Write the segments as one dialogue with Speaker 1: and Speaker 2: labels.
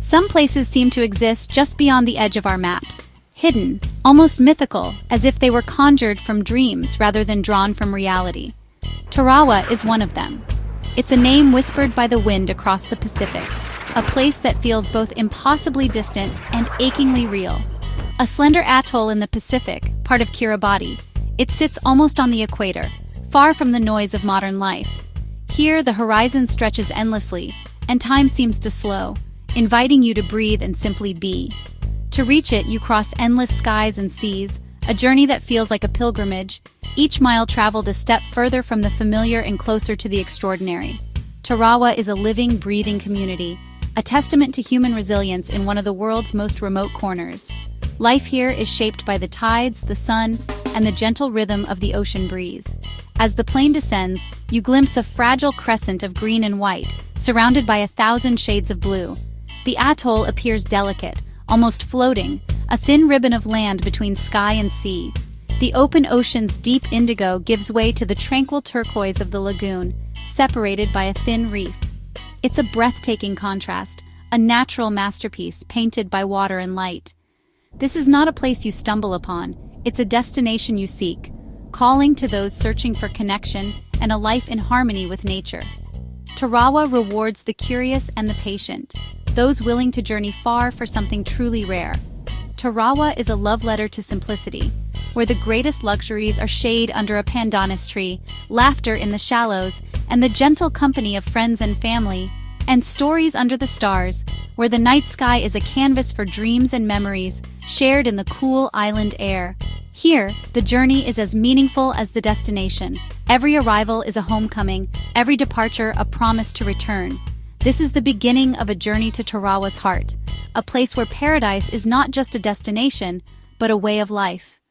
Speaker 1: Some places seem to exist just beyond the edge of our maps, hidden, almost mythical, as if they were conjured from dreams rather than drawn from reality. Tarawa is one of them. It's a name whispered by the wind across the Pacific, a place that feels both impossibly distant and achingly real. A slender atoll in the Pacific, part of Kiribati, it sits almost on the equator, far from the noise of modern life. Here, the horizon stretches endlessly, and time seems to slow, inviting you to breathe and simply be. To reach it, you cross endless skies and seas, a journey that feels like a pilgrimage, each mile traveled a step further from the familiar and closer to the extraordinary. Tarawa is a living, breathing community, a testament to human resilience in one of the world's most remote corners. Life here is shaped by the tides, the sun, and the gentle rhythm of the ocean breeze. As the plane descends, you glimpse a fragile crescent of green and white, surrounded by 1,000 shades of blue. The atoll appears delicate, almost floating, a thin ribbon of land between sky and sea. The open ocean's deep indigo gives way to the tranquil turquoise of the lagoon, separated by a thin reef. It's a breathtaking contrast, a natural masterpiece painted by water and light. This is not a place you stumble upon, it's a destination you seek, calling to those searching for connection and a life in harmony with nature. Tarawa rewards the curious and the patient, those willing to journey far for something truly rare. Tarawa is a love letter to simplicity, where the greatest luxuries are shade under a pandanus tree, laughter in the shallows, and the gentle company of friends and family, and stories under the stars, where the night sky is a canvas for dreams and memories shared in the cool island air. Here, the journey is as meaningful as the destination. Every arrival is a homecoming, every departure a promise to return. This is the beginning of a journey to Tarawa's heart, a place where paradise is not just a destination, but a way of life.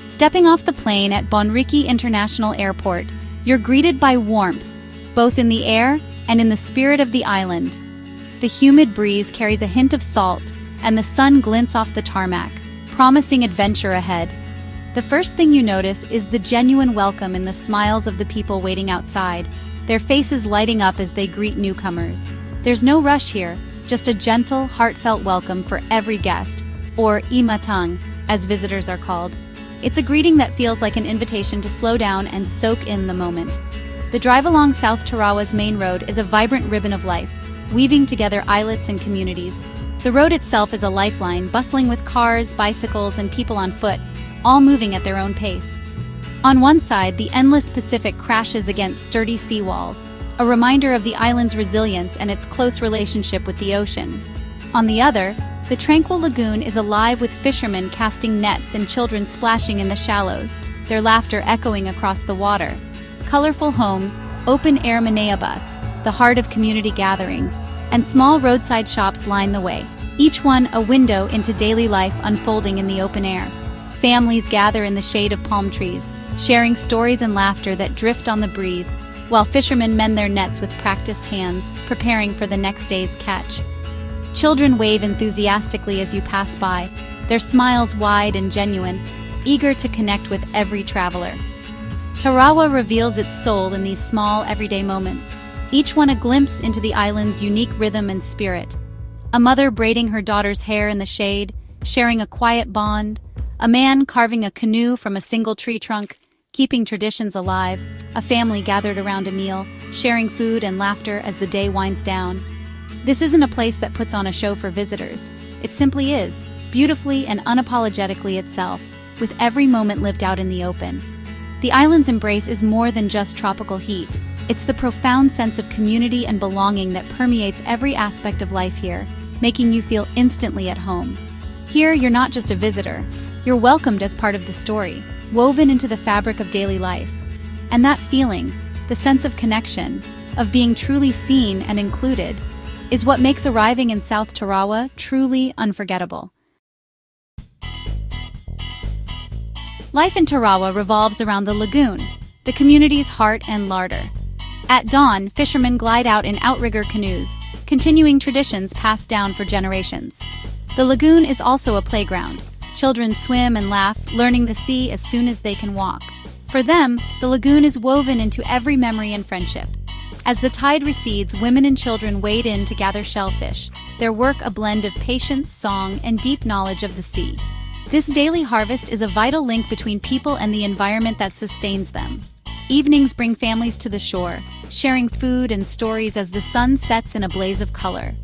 Speaker 1: Stepping off the plane at Bonriki International Airport, you're greeted by warmth, both in the air and in the spirit of the island. The humid breeze carries a hint of salt, and the sun glints off the tarmac, promising adventure ahead. The first thing you notice is the genuine welcome in the smiles of the people waiting outside, their faces lighting up as they greet newcomers. There's no rush here, just a gentle, heartfelt welcome for every guest, or imatang, as visitors are called. It's a greeting that feels like an invitation to slow down and soak in the moment. The drive along South Tarawa's main road is a vibrant ribbon of life, weaving together islets and communities. The road itself is a lifeline, bustling with cars, bicycles, and people on foot, all moving at their own pace. On one side, the endless Pacific crashes against sturdy seawalls, a reminder of the island's resilience and its close relationship with the ocean. On the other, the tranquil lagoon is alive with fishermen casting nets and children splashing in the shallows, their laughter echoing across the water. Colorful homes, open-air manayabus, the heart of community gatherings, and small roadside shops line the way, each one a window into daily life unfolding in the open air. Families gather in the shade of palm trees, sharing stories and laughter that drift on the breeze, while fishermen mend their nets with practiced hands, preparing for the next day's catch. Children wave enthusiastically as you pass by, their smiles wide and genuine, eager to connect with every traveler. Tarawa reveals its soul in these small, everyday moments, each one a glimpse into the island's unique rhythm and spirit. A mother braiding her daughter's hair in the shade, sharing a quiet bond, a man carving a canoe from a single tree trunk, keeping traditions alive, a family gathered around a meal, sharing food and laughter as the day winds down. This isn't a place that puts on a show for visitors. It simply is, beautifully and unapologetically itself, with every moment lived out in the open. The island's embrace is more than just tropical heat. It's the profound sense of community and belonging that permeates every aspect of life here, making you feel instantly at home. Here, you're not just a visitor. You're welcomed as part of the story, woven into the fabric of daily life. And that feeling, the sense of connection, of being truly seen and included, is what makes arriving in South Tarawa truly unforgettable. Life in Tarawa revolves around the lagoon, the community's heart and larder. At dawn, fishermen glide out in outrigger canoes, continuing traditions passed down for generations. The lagoon is also a playground. Children swim and laugh, learning the sea as soon as they can walk. For them, the lagoon is woven into every memory and friendship. As the tide recedes, women and children wade in to gather shellfish, their work a blend of patience, song, and deep knowledge of the sea. This daily harvest is a vital link between people and the environment that sustains them. Evenings bring families to the shore, sharing food and stories as the sun sets in a blaze of color.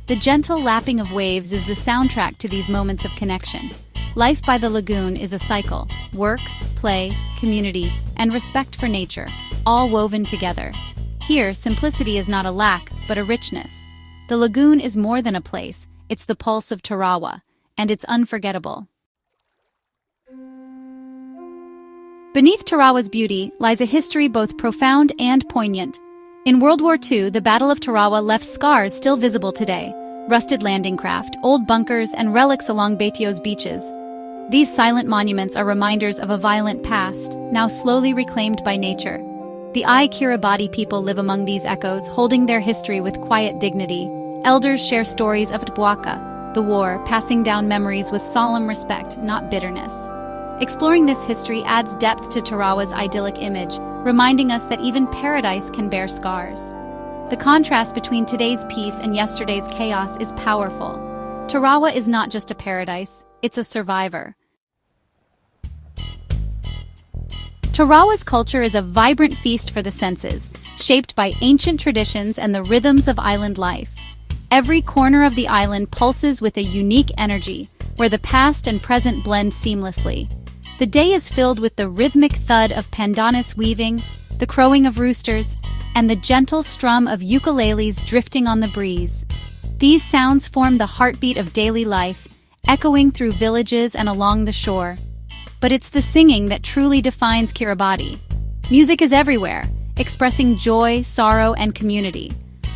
Speaker 1: The gentle lapping of waves is the soundtrack to these moments of connection. Life by the lagoon is a cycle: work, play, community, and respect for nature, all woven together. Here, simplicity is not a lack, but a richness. The lagoon is more than a place, it's the pulse of Tarawa, and it's unforgettable. Beneath Tarawa's beauty lies a history both profound and poignant. In World War II, the Battle of Tarawa left scars still visible today: rusted landing craft, old bunkers, and relics along Baitio's beaches. These silent monuments are reminders of a violent past, now slowly reclaimed by nature. The Kiribati people live among these echoes, holding their history with quiet dignity. Elders share stories of Tbuaka, the war, passing down memories with solemn respect, not bitterness. Exploring this history adds depth to Tarawa's idyllic image, reminding us that even paradise can bear scars. The contrast between today's peace and yesterday's chaos is powerful. Tarawa is not just a paradise, it's a survivor. Tarawa's culture is a vibrant feast for the senses, shaped by ancient traditions and the rhythms of island life. Every corner of the island pulses with a unique energy, where the past and present blend seamlessly. The day is filled with the rhythmic thud of pandanus weaving, the crowing of roosters, and the gentle strum of ukuleles drifting on the breeze. These sounds form the heartbeat of daily life, echoing through villages and along the shore. But it's the singing that truly defines Kiribati. Music is everywhere, expressing joy, sorrow, and community.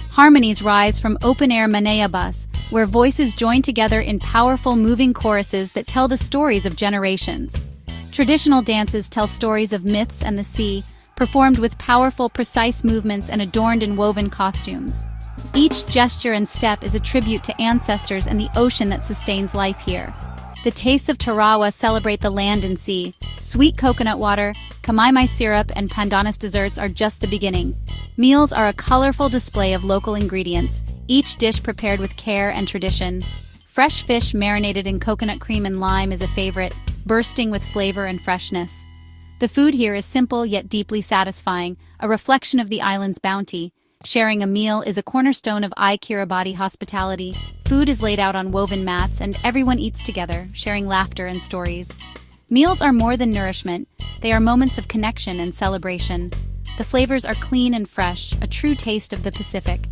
Speaker 1: Harmonies rise from open-air manayabas, where voices join together in powerful, moving choruses that tell the stories of generations. Traditional dances tell stories of myths and the sea, performed with powerful, precise movements and adorned in woven costumes. Each gesture and step is a tribute to ancestors and the ocean that sustains life here. The tastes of Tarawa celebrate the land and sea. Sweet coconut water, kamaimai syrup, and pandanus desserts are just the beginning. Meals are a colorful display of local ingredients, each dish prepared with care and tradition. Fresh fish marinated in coconut cream and lime is a favorite, bursting with flavor and freshness. The food here is simple yet deeply satisfying, a reflection of the island's bounty. Sharing a meal is a cornerstone of Kiribati hospitality. Food is laid out on woven mats and everyone eats together, sharing laughter and stories. Meals are more than nourishment, they are moments of connection and celebration. The flavors are clean and fresh, a true taste of the Pacific.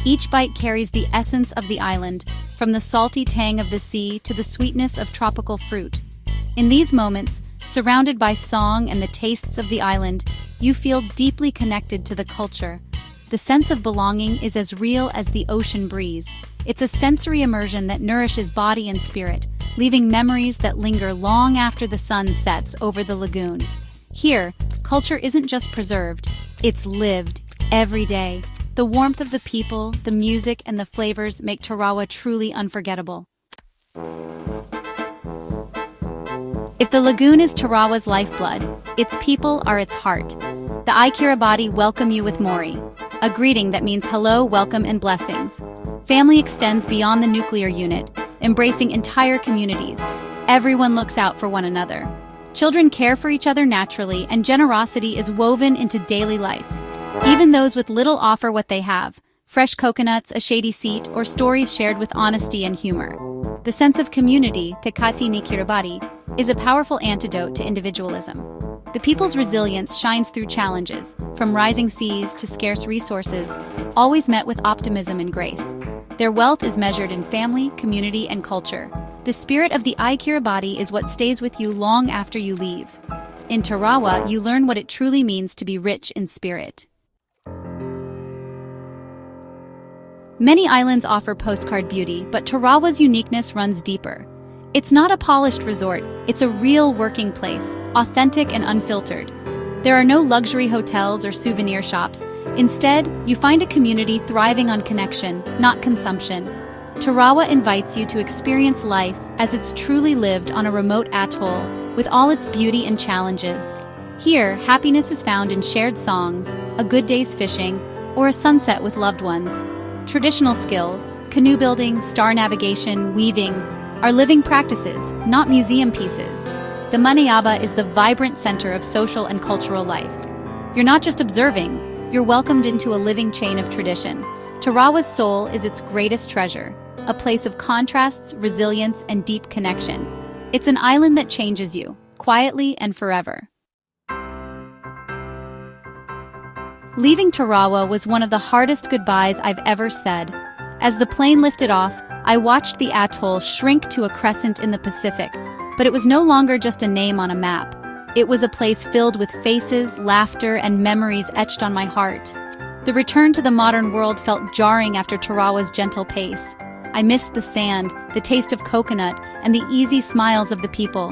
Speaker 1: Each bite carries the essence of the island, from the salty tang of the sea to the sweetness of tropical fruit. In these moments, surrounded by song and the tastes of the island, you feel deeply connected to the culture. The sense of belonging is as real as the ocean breeze. It's a sensory immersion that nourishes body and spirit, leaving memories that linger long after the sun sets over the lagoon. Here, culture isn't just preserved, it's lived every day. The warmth of the people, the music, and the flavors make Tarawa truly unforgettable. If the lagoon is Tarawa's lifeblood, its people are its heart. The Kiribati welcome you with mori, a greeting that means hello, welcome, and blessings. Family extends beyond the nuclear unit, embracing entire communities. Everyone looks out for one another. Children care for each other naturally, and generosity is woven into daily life. Even those with little offer what they have: fresh coconuts, a shady seat, or stories shared with honesty and humor. The sense of community, Tekati ni Kiribati, is a powerful antidote to individualism. The people's resilience shines through challenges, from rising seas to scarce resources, always met with optimism and grace. Their wealth is measured in family, community, and culture. The spirit of the Kiribati is what stays with you long after you leave. In Tarawa, you learn what it truly means to be rich in spirit. Many islands offer postcard beauty, but Tarawa's uniqueness runs deeper. It's not a polished resort, it's a real working place, authentic and unfiltered. There are no luxury hotels or souvenir shops. Instead, you find a community thriving on connection, not consumption. Tarawa invites you to experience life as it's truly lived on a remote atoll, with all its beauty and challenges. Here, happiness is found in shared songs, a good day's fishing, or a sunset with loved ones. Traditional skills, canoe building, star navigation, weaving, are living practices, not museum pieces. The Maniaba is the vibrant center of social and cultural life. You're not just observing, you're welcomed into a living chain of tradition. Tarawa's soul is its greatest treasure, a place of contrasts, resilience, and deep connection. It's an island that changes you, quietly and forever. Leaving Tarawa was one of the hardest goodbyes I've ever said. As the plane lifted off, I watched the atoll shrink to a crescent in the Pacific, but it was no longer just a name on a map. It was a place filled with faces, laughter, and memories etched on my heart. The return to the modern world felt jarring after Tarawa's gentle pace. I missed the sand, the taste of coconut, and the easy smiles of the people.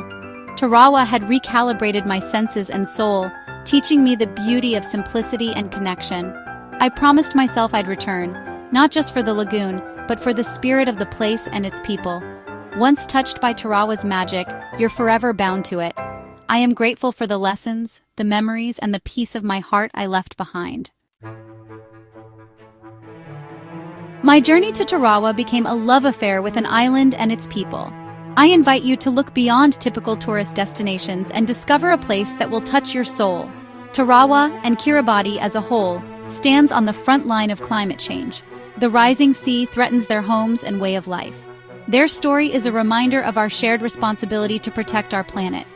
Speaker 1: Tarawa had recalibrated my senses and soul, teaching me the beauty of simplicity and connection. I promised myself I'd return, not just for the lagoon, but for the spirit of the place and its people. Once touched by Tarawa's magic, you're forever bound to it. I am grateful for the lessons, the memories, and the peace of my heart I left behind. My journey to Tarawa became a love affair with an island and its people. I invite you to look beyond typical tourist destinations and discover a place that will touch your soul. Tarawa, and Kiribati as a whole, stands on the front line of climate change. The rising sea threatens their homes and way of life. Their story is a reminder of our shared responsibility to protect our planet.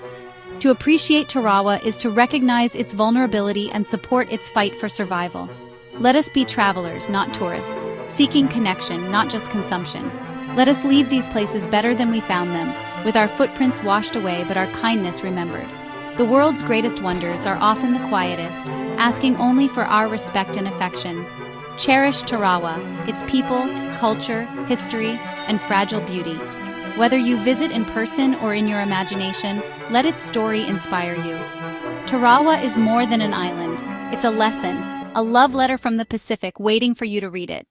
Speaker 1: To appreciate Tarawa is to recognize its vulnerability and support its fight for survival. Let us be travelers, not tourists, seeking connection, not just consumption. Let us leave these places better than we found them, with our footprints washed away but our kindness remembered. The world's greatest wonders are often the quietest, asking only for our respect and affection. Cherish Tarawa, its people, culture, history, and fragile beauty. Whether you visit in person or in your imagination, let its story inspire you. Tarawa is more than an island. It's a lesson, a love letter from the Pacific waiting for you to read it.